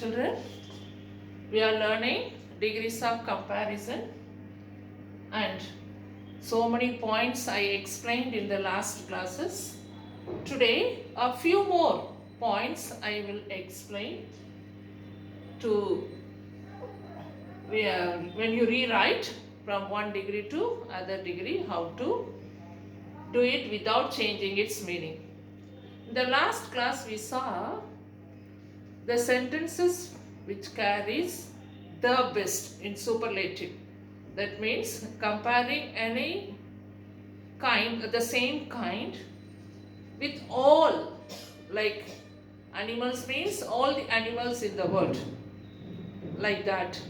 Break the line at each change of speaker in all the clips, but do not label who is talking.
Children, we are learning degrees of comparison, and so many points I explained in the last classes. Today, a few more points I will explain to when you rewrite from one degree to other degree, how to do it without changing its meaning. In the last class we saw the sentences which carries the best in superlative. That means comparing any kind, the same kind with all, like animals means all the animals in the world, like that.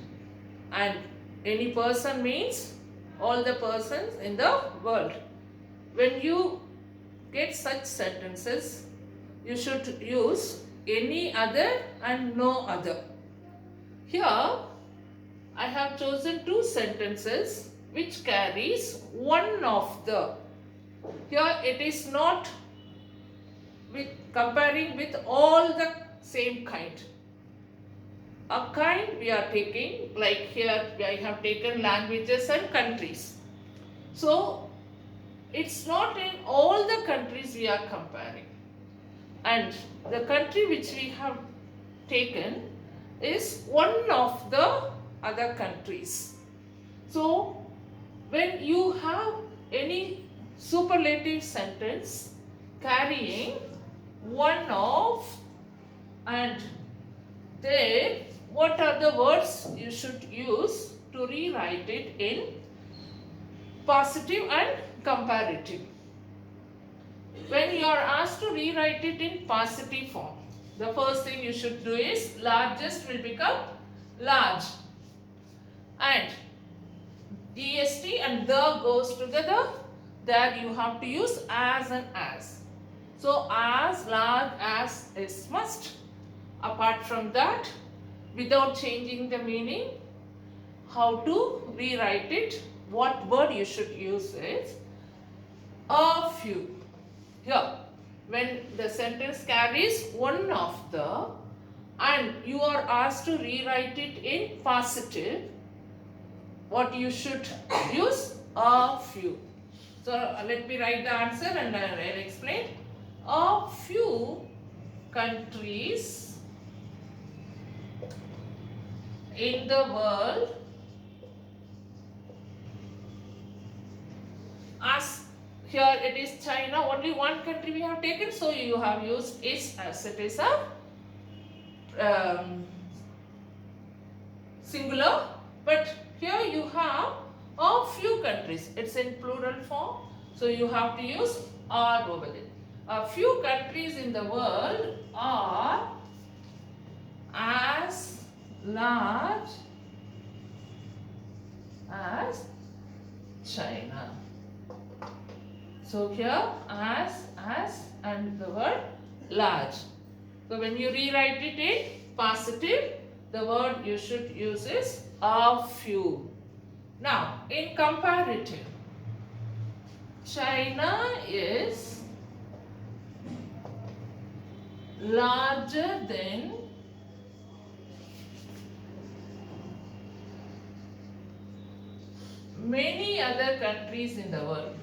And any person means all the persons in the world. When you get such sentences, you should use any other and no other. Here I have chosen two sentences which carries one of the. Here it is not with comparing with all the same kind. A kind we are taking, like here I have taken languages and countries. So it's not in all the countries we are comparing. And the country which we have taken is one of the other countries. So when you have any superlative sentence carrying one of, and then what are the words you should use to rewrite it in positive and comparative? When you are asked to rewrite it in positive form, the first thing you should do is largest will become large, and est and the goes together. There you have to use as and as. So as, large, as is must. Apart from that, without changing the meaning, how to rewrite it, what word you should use is a few. Here, when the sentence carries one of the, and you are asked to rewrite it in positive, what you should use? A few. So let me write the answer and I will explain. A few countries in the world, as here it is China, only one country we have taken, so you have used is as it is a singular, but here you have a few countries, it's in plural form, so you have to use are over there. A few countries in the world are as large as China. So here as and the word large. So when you rewrite it in positive, the word you should use is a few. Now in comparative, China is larger than many other countries in the world.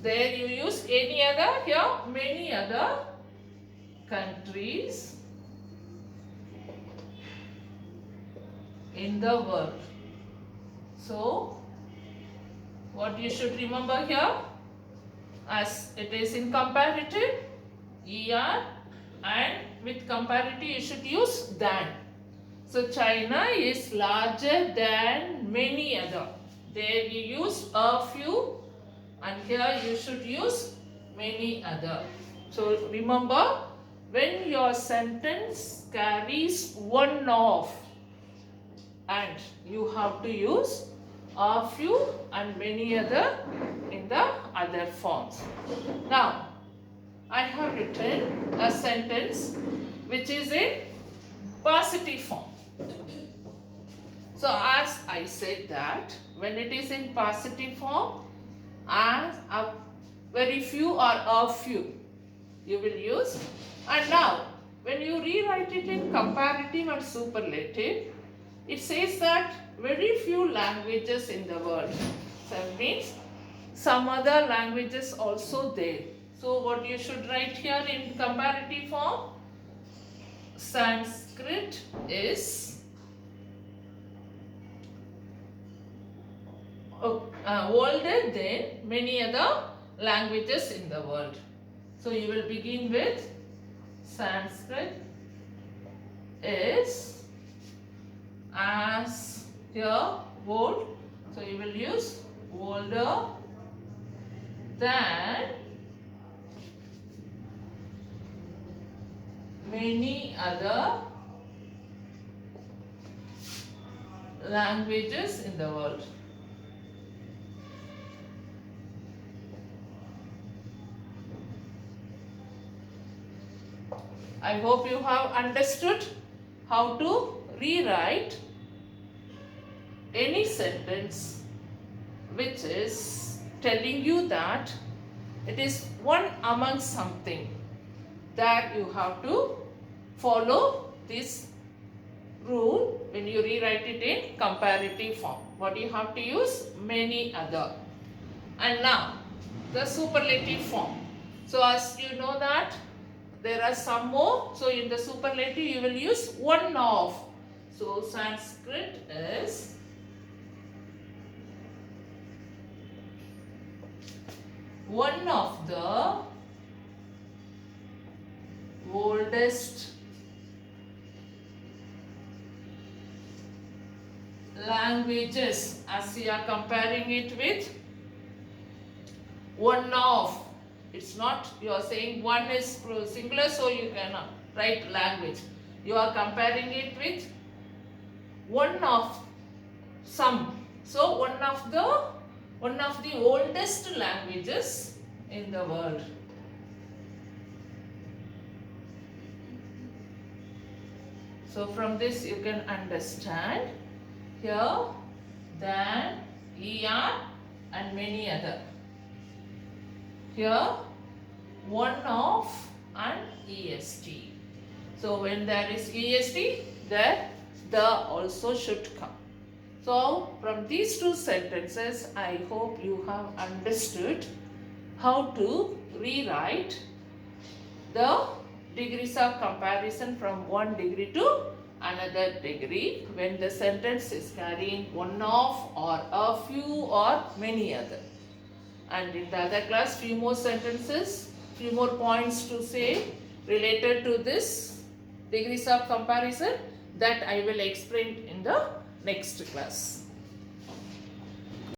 There you use any other, here many other countries in the world. So what you should remember here, as it is in comparative, er, and with comparative you should use than. So China is larger than many other. There you use a few, and here you should use many other. So remember, when your sentence carries one of, and you have to use a few and many other in the other forms. Now I have written a sentence which is in positive form. So as I said that when it is in positive form, as a very few or a few you will use. And now when you rewrite it in comparative and superlative, it says that very few languages in the world. So it means some other languages also there. So what you should write here in comparative form? Sanskrit is older than many other languages in the world. So you will begin with Sanskrit is as here old. So you will use older than many other languages in the world. I hope you have understood how to rewrite any sentence which is telling you that it is one among something, that you have to follow this rule when you rewrite it in comparative form. What you have to use? Many other. And now the superlative form. So as you know that there are some more. So in the superlative you will use one of. So Sanskrit is one of the oldest languages, as we are comparing it with one of. It's not, you are saying one is singular, so you cannot write language. You are comparing it with one of some. So one of the oldest languages in the world. So from this you can understand here, than, er and many other. Here one of and est. So when there is est, there the also should come. So from these two sentences, I hope you have understood how to rewrite the degrees of comparison from one degree to another degree when the sentence is carrying one of or a few or many other. And in the other class, few more sentences, few more points to say related to this degrees of comparison that I will explain in the next class.